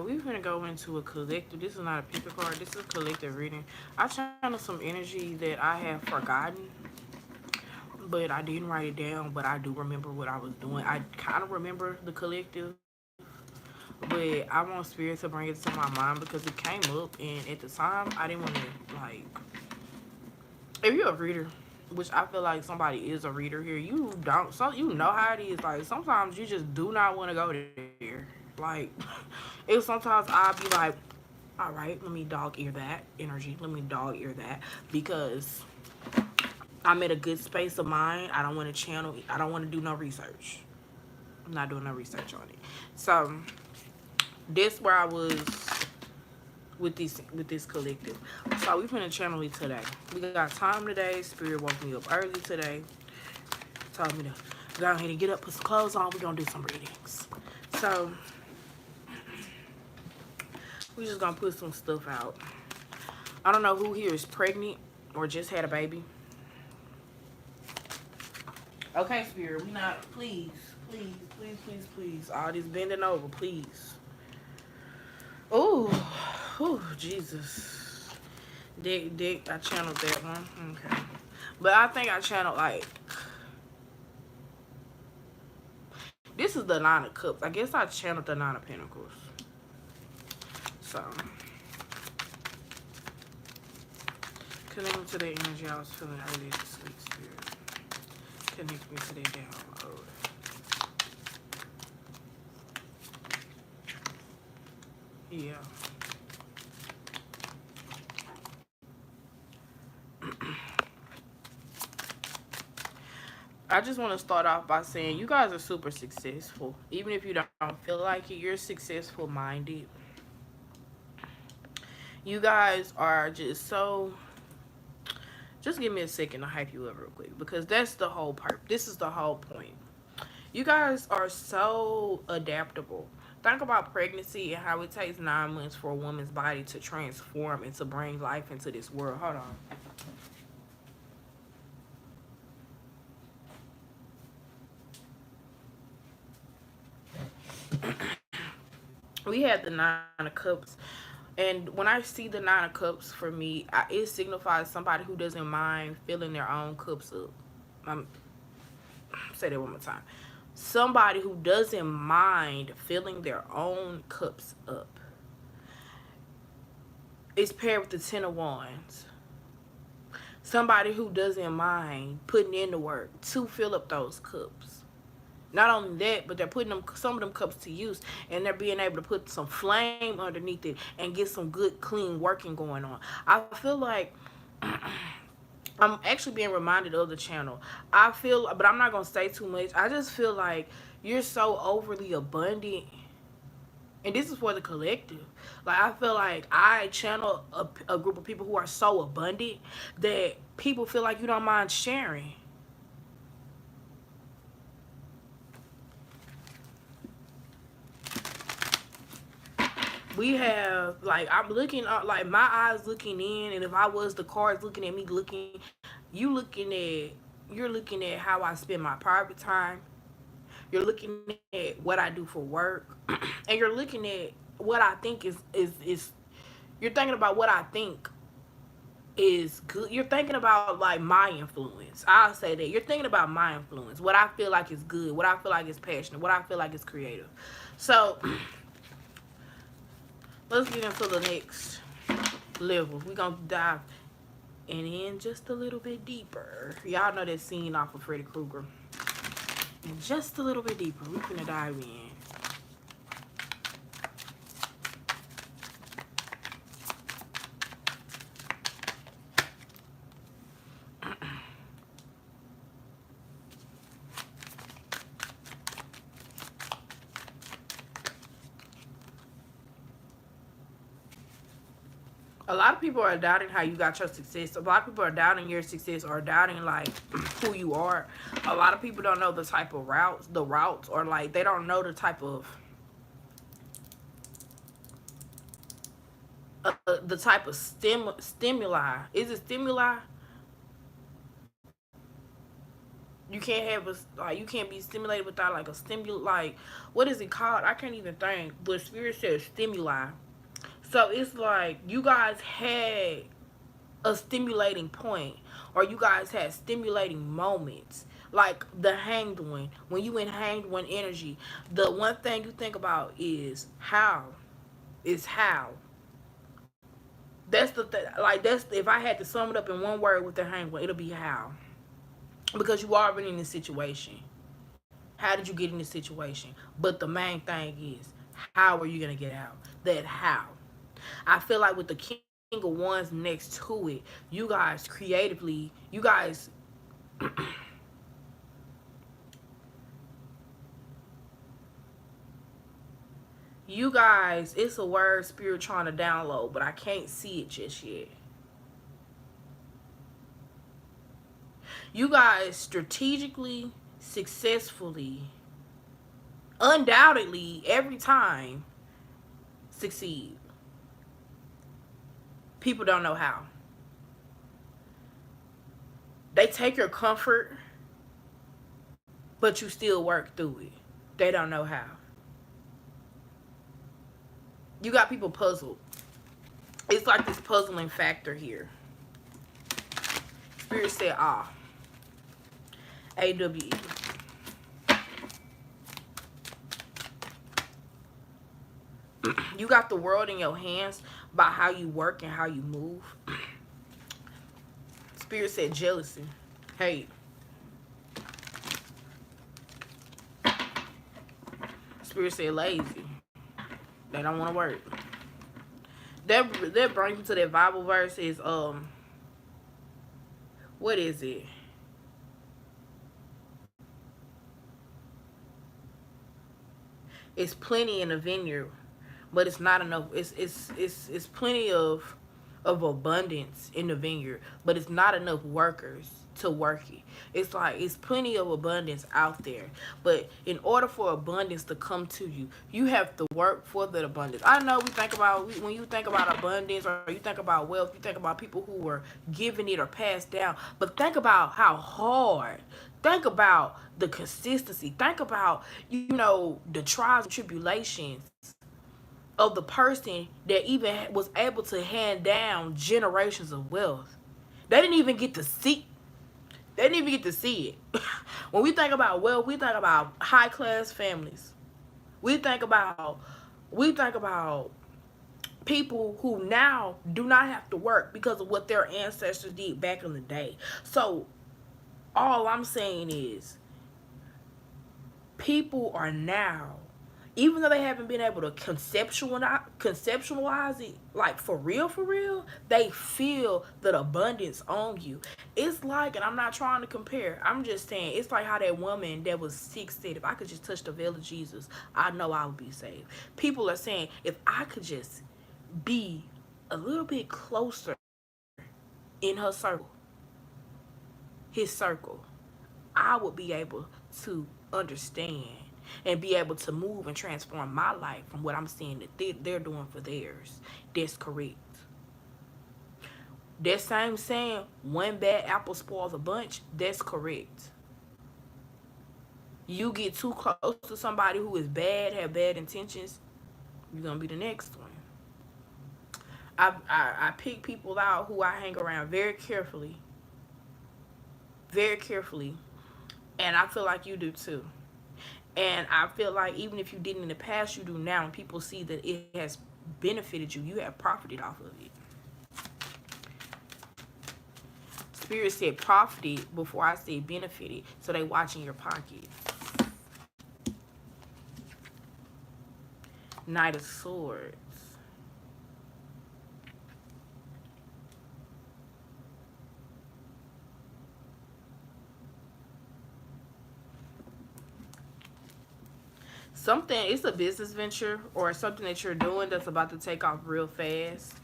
we're gonna go into a collective. This is not a pick a card. This is a collective reading. I channel some energy that I have forgotten, but I didn't write it down. But I do remember what I was doing. I kind of remember the collective, but I want spirit to bring it to my mind because it came up, and at the time I didn't want to like. If you're a reader, which I feel like somebody is a reader here, you don't. So you know how it is. Like sometimes you just do not want to go there. Like if sometimes I'll be like, all right, let me dog ear that energy. Let me dog ear that because I'm at a good space of mind. I don't want to channel. I don't want to do no research. I'm not doing no research on it. So this where I was with this collective. So we finna channel it today. We got time today. Spirit woke me up early today. Told me to go ahead and get up, put some clothes on. We're gonna do some readings. So we just gonna put some stuff out. I don't know who here is pregnant or just had a baby. Okay, Spirit, we not, please, please, please, please, please. All this bending over, please. Oh, Jesus. Dick, I channeled that one. Okay. But I think I channeled, like, this is the Nine of Cups. I guess I channeled the Nine of Pentacles. So, connect to the energy I was feeling earlier this week, Spirit. Connect me to that download. Yeah. I just want to start off by saying you guys are super successful. Even if you don't feel like it, you're successful minded. You guys are just so... Just give me a second to hype you up real quick because that's the whole part. This is the whole point. You guys are so adaptable. Think about pregnancy and how it takes 9 months for a woman's body to transform and to bring life into this world. Hold on. We had the Nine of Cups. And when I see the Nine of Cups, for me, it signifies somebody who doesn't mind filling their own cups up. Say that one more time. Somebody who doesn't mind filling their own cups up. It's paired with the Ten of Wands. Somebody who doesn't mind putting in the work to fill up those cups. Not only that, but they're putting some of them cups to use, and they're being able to put some flame underneath it and get some good, clean working going on. I feel like I'm actually being reminded of the channel. I feel, but I'm not going to say too much. I just feel like you're so overly abundant. And this is for the collective. Like, I feel like I channel a group of people who are so abundant that people feel like you don't mind sharing. We have, like, I'm looking up, like, my eyes looking in, and if I was the cards looking at me, you're looking at how I spend my private time. You're looking at what I do for work, and you're looking at what I think is you're thinking about what I think is good. You're thinking about, like, my influence. I'll say that. You're thinking about my influence, what I feel like is good, what I feel like is passionate, what I feel like is creative. So let's get into the next level. We're going to dive in just a little bit deeper. Y'all know that scene off of Freddy Krueger. Just a little bit deeper. We're going to dive in. A lot of people are doubting how you got your success. A lot of people are doubting your success or doubting, like, who you are. A lot of people don't know the type of routes, or, like, they don't know the type of stimuli. Is it stimuli? You can't have a, like, you can't be stimulated without like a stimulus. Like, what is it called? I can't even think. But Spirit says stimuli. So it's like you guys had a stimulating point, or you guys had stimulating moments, like the hanged one. When you in hanged one energy, the one thing you think about is how. Is how. That's the like that's, if I had to sum it up in one word with the hanged one, it'll be how. Because you already in this situation. How did you get in this situation? But the main thing is, how are you gonna get out? That how. I feel like with the King of Wands next to it, you guys creatively, you guys, it's a word Spirit trying to download, but I can't see it just yet. You guys strategically, successfully, undoubtedly, every time succeed. People don't know how. They take your comfort, but you still work through it. They don't know how. You got people puzzled. It's like this puzzling factor here. Spirit said, ah. AWE. You got the world in your hands by how you work and how you move. Spirit said jealousy, hate. Spirit said lazy. They don't want to work. That brings me to that Bible verse is what is it? It's plenty in the vineyard, but it's not enough. It's plenty of abundance in the vineyard, but it's not enough workers to work it. It's like it's plenty of abundance out there, but in order for abundance to come to you, you have to work for that abundance. I know we think about, when you think about abundance or you think about wealth, you think about people who were given it or passed down, but think about how hard. Think about the consistency. Think about, the trials and tribulations of the person that even was able to hand down generations of wealth. They didn't even get to see. They didn't even get to see it. When we think about wealth, we think about high class families. We think about people who now do not have to work because of what their ancestors did back in the day. So all I'm saying is, people are now, even though they haven't been able to conceptualize it, like for real, they feel that abundance on you. It's like, and I'm not trying to compare, I'm just saying, it's like how that woman that was sick said, if I could just touch the veil of Jesus, I know I would be saved. People are saying, if I could just be a little bit closer in her circle, his circle, I would be able to understand and be able to move and transform my life from what I'm seeing that they're doing for theirs. That's correct. That same saying, one bad apple spoils a bunch, that's correct. You get too close to somebody who is bad, have bad intentions, you're going to be the next one. I pick people out who I hang around very carefully. Very carefully. And I feel like you do too. And I feel like even if you didn't in the past, you do now. And people see that it has benefited you. You have profited off of it. Spirit said profited before I said benefited. So they watching your pocket. Knight of Swords. It's a business venture or something that you're doing that's about to take off real fast.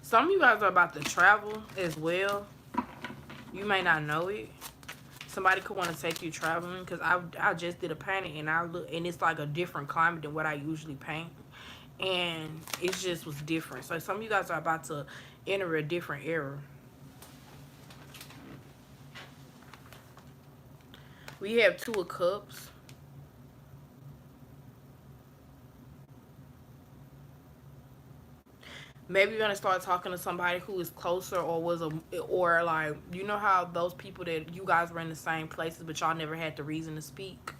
Some of you guys are about to travel as well. You may not know it. Somebody could want to take you traveling, because I just did a painting and I look, and it's like a different climate than what I usually paint. and it just was different. So some of you guys are about to enter a different era. We have Two of Cups. Maybe you're gonna start talking to somebody who is closer, or was a, or like, you know how those people that you guys were in the same places but y'all never had the reason to speak.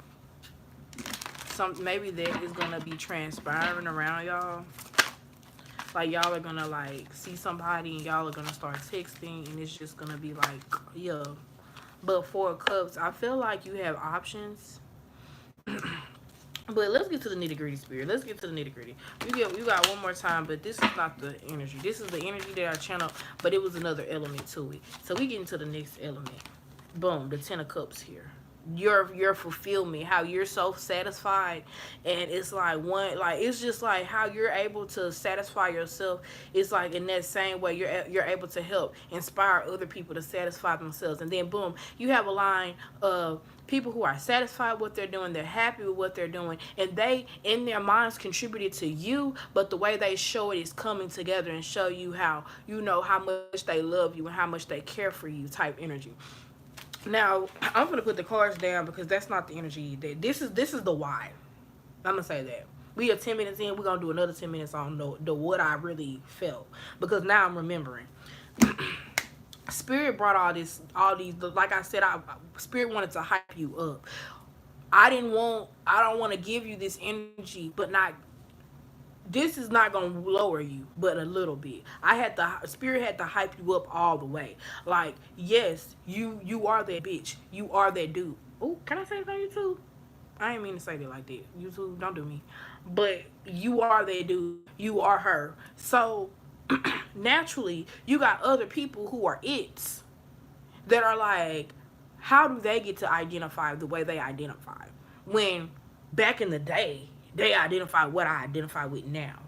Some, maybe that is gonna be transpiring around y'all. Like y'all are gonna like see somebody and y'all are gonna start texting, and it's just gonna be like, yeah. But Four of Cups, I feel like you have options. But let's get to the nitty gritty, spirit. Let's get to the nitty gritty. You got one more time, but this is not the energy. This is the energy that I channel, but it was another element to it. So we get into the next element. Boom, the Ten of Cups here. Your fulfillment, how you're so satisfied, and it's like one, like it's just like how you're able to satisfy yourself. It's like in that same way you're able to help inspire other people to satisfy themselves. And then boom, you have a line of people who are satisfied with what they're doing, they're happy with what they're doing, and they in their minds contributed to you, but the way they show it is coming together and show you how, you know, how much they love you and how much they care for you type energy. Now, I'm gonna put the cards down because that's not the energy. That this is the why. I'm gonna say that. We are 10 minutes in. We're gonna do another 10 minutes on the what I really felt, because now I'm remembering. Spirit brought all these. Like I said, Spirit wanted to hype you up. I don't want to give you this energy, but not, this is not gonna lower you, but a little bit. Spirit had to hype you up all the way. Like, yes, you are that bitch. You are that dude. Oh, can I say it on YouTube? I ain't mean to say it like that. YouTube, don't do me. But you are that dude. You are her. So naturally, you got other people who are it's that are like, how do they get to identify the way they identify? When back in the day, they identify what I identify with now.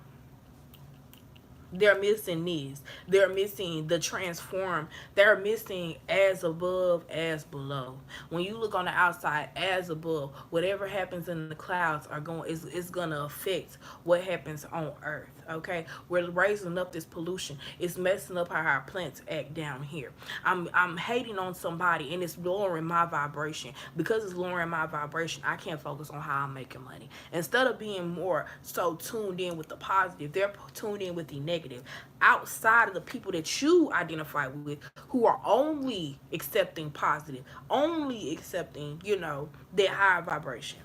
They're missing this. They're missing the transform. They're missing as above, as below. When you look on the outside, as above, whatever happens in the clouds are going is gonna affect what happens on Earth. Okay, we're raising up this pollution. It's messing up how our plants act down here. I'm hating on somebody and it's lowering my vibration. Because it's lowering my vibration, I can't focus on how I'm making money. Instead of being more so tuned in with the positive, they're tuned in with the negative. Outside of the people that you identify with, who are only accepting positive, only accepting, you know, that higher vibration.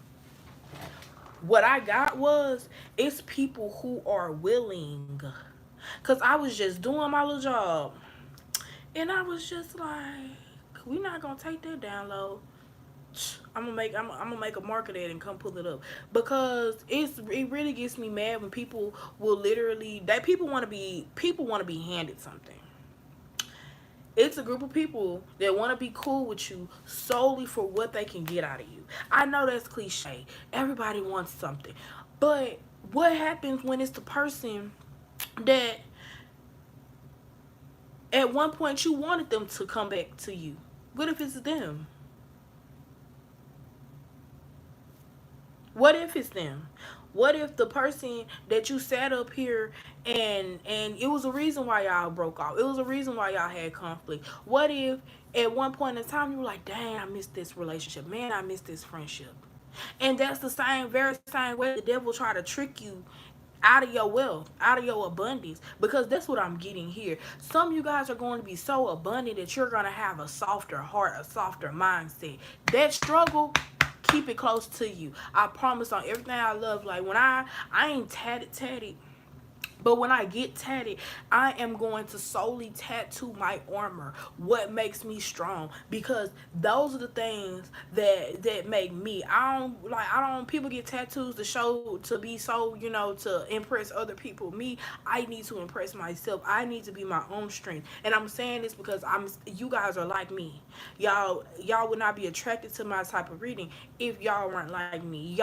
What I got was, it's people who are willing. Cause I was just doing my little job, and I was just like, we not gonna take that down low. I'm gonna make a mark of that and come pull it up, because it really gets me mad when people will literally, that people want to be handed something. It's a group of people that want to be cool with you solely for what they can get out of you. I know that's cliche. Everybody wants something. But what happens when it's the person that at one point you wanted them to come back to you? What if it's them? What if it's them? What if the person that you sat up here and it was a reason why y'all broke off? It was a reason why y'all had conflict. What if at one point in time you were like, dang, I missed this relationship. Man, I missed this friendship. And that's the same, very same way the devil try to trick you out of your wealth, out of your abundance. Because that's what I'm getting here. Some of you guys are going to be so abundant that you're going to have a softer heart, a softer mindset. That struggle, keep it close to you. I promise on everything I love. Like when I ain't tatted. But when I get tatted, I am going to solely tattoo my armor. What makes me strong? Because those are the things that make me. I don't people get tattoos to show, to be so, you know, to impress other people. Me, I need to impress myself. I need to be my own strength. And I'm saying this because you guys are like me. Y'all would not be attracted to my type of reading if y'all weren't like me.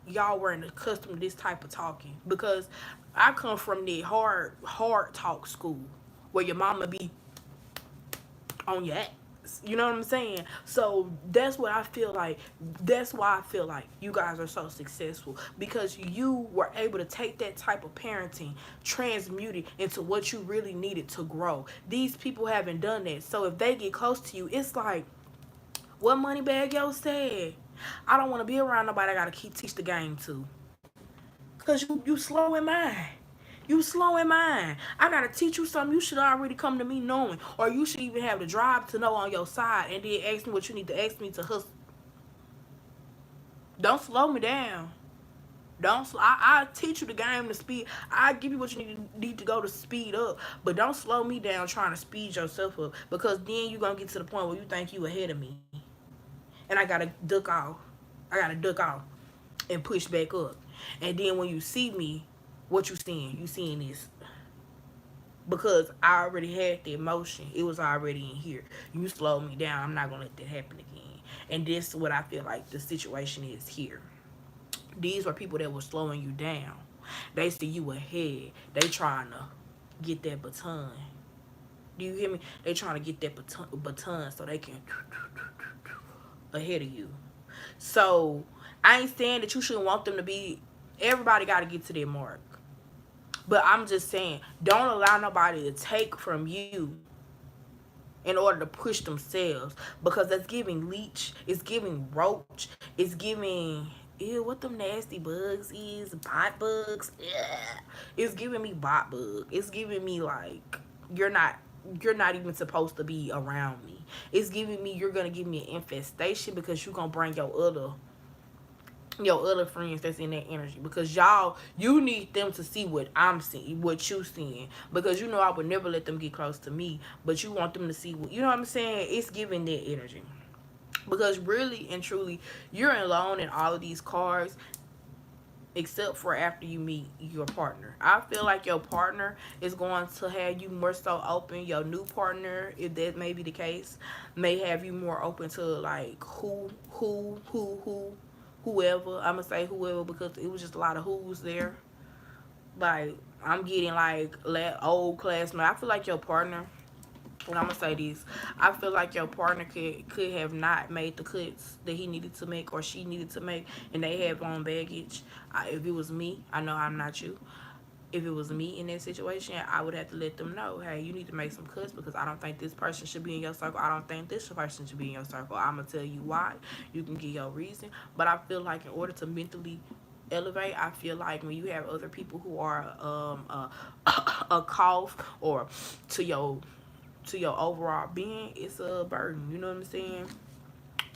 Y'all weren't accustomed to this type of talking, because I come from the hard talk school where your mama be on your ass. You know what I'm saying? So that's what I feel like. That's why I feel like you guys are so successful, because you were able to take that type of parenting, transmute it into what you really needed to grow. These people haven't done that. So if they get close to you, it's like what Moneybag Yo said. I don't want to be around nobody I gotta keep teach the game to. Cause you slow in mind. You slow in mind. I gotta teach you something you should already come to me knowing. Or you should even have the drive to know on your side and then ask me what you need to ask me to hustle. Don't slow me down. I teach you the game to speed. I give you what you need to go to speed up. But don't slow me down trying to speed yourself up. Because then you're gonna get to the point where you think you ahead of me. And I gotta duck off. I gotta duck off and push back up. And then when you see me, what you seeing? You seeing this. Because I already had the emotion. It was already in here. You slowed me down. I'm not gonna let that happen again. And this is what I feel like the situation is here. These were people that were slowing you down. They see you ahead. They trying to get that baton. Do you hear me? They trying to get that baton so they can ahead of you. So I ain't saying that you shouldn't want them to be. Everybody got to get to their mark. But I'm just saying, don't allow nobody to take from you in order to push themselves, because that's giving leech, it's giving roach, it's giving, ew, what them nasty bugs is, bot bugs, yeah. It's giving me bot bug. It's giving me like you're not even supposed to be around me. It's giving me you're gonna give me an infestation, because you're gonna bring your other friends that's in that energy, because you need them to see what I'm seeing, what you seeing, because I would never let them get close to me, but you want them to see what, you know what I'm saying. It's giving that energy, because really and truly you're alone in all of these cards, except for after you meet your partner. I feel like your partner is going to have you more so open. Your new partner, if that may be the case, may have you more open to like whoever. I'm gonna say whoever because it was just a lot of who's there. Like I'm getting like old classmate. I feel like your partner, and I'm gonna say this, I feel like your partner could have not made the cuts that he needed to make or she needed to make, and they have on baggage. If it was me, I know I'm not you. If it was me in that situation, I would have to let them know, hey, you need to make some cuts, because I don't think this person should be in your circle. I don't think this person should be in your circle. I'm going to tell you why. You can give your reason. But I feel like in order to mentally elevate, I feel like when you have other people who are a cough or to your overall being, it's a burden. You know what I'm saying?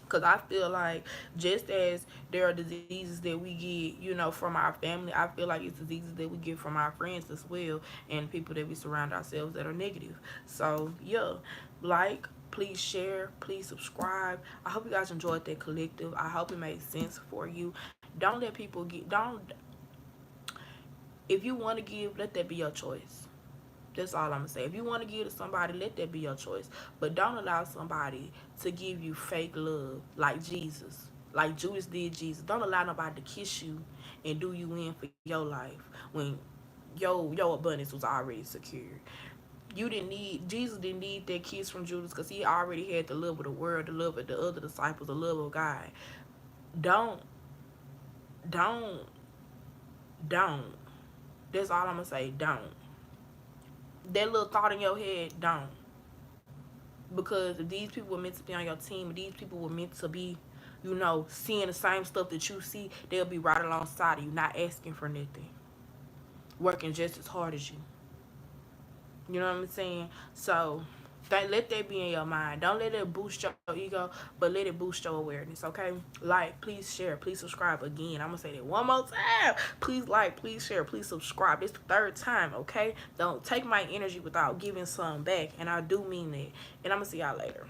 Because I feel like just as there are diseases that we get, from our family, I feel like it's diseases that we get from our friends as well, and people that we surround ourselves that are negative. So, yeah, please share, please subscribe. I hope you guys enjoyed that collective. I hope it made sense for you. Don't let people if you want to give, let that be your choice. That's all I'm going to say. If you want to give to somebody, let that be your choice. But don't allow somebody to give you fake love like Jesus. Like Judas did Jesus. Don't allow nobody to kiss you and do you in for your life when your abundance was already secured. Jesus didn't need that kiss from Judas, because he already had the love of the world, the love of the other disciples, the love of God. Don't. Don't. That's all I'm going to say. Don't. That little thought in your head, don't. Because if these people were meant to be on your team, if these people were meant to be, seeing the same stuff that you see, they'll be right alongside of you, not asking for nothing, working just as hard as you. You know what I'm saying? So let that be in your mind. Don't let it boost your ego, but let it boost your awareness, okay? Please share, please subscribe. Again, I'm going to say that one more time. Please please share, please subscribe. It's the third time, okay? Don't take my energy without giving some back, and I do mean that. And I'm going to see y'all later.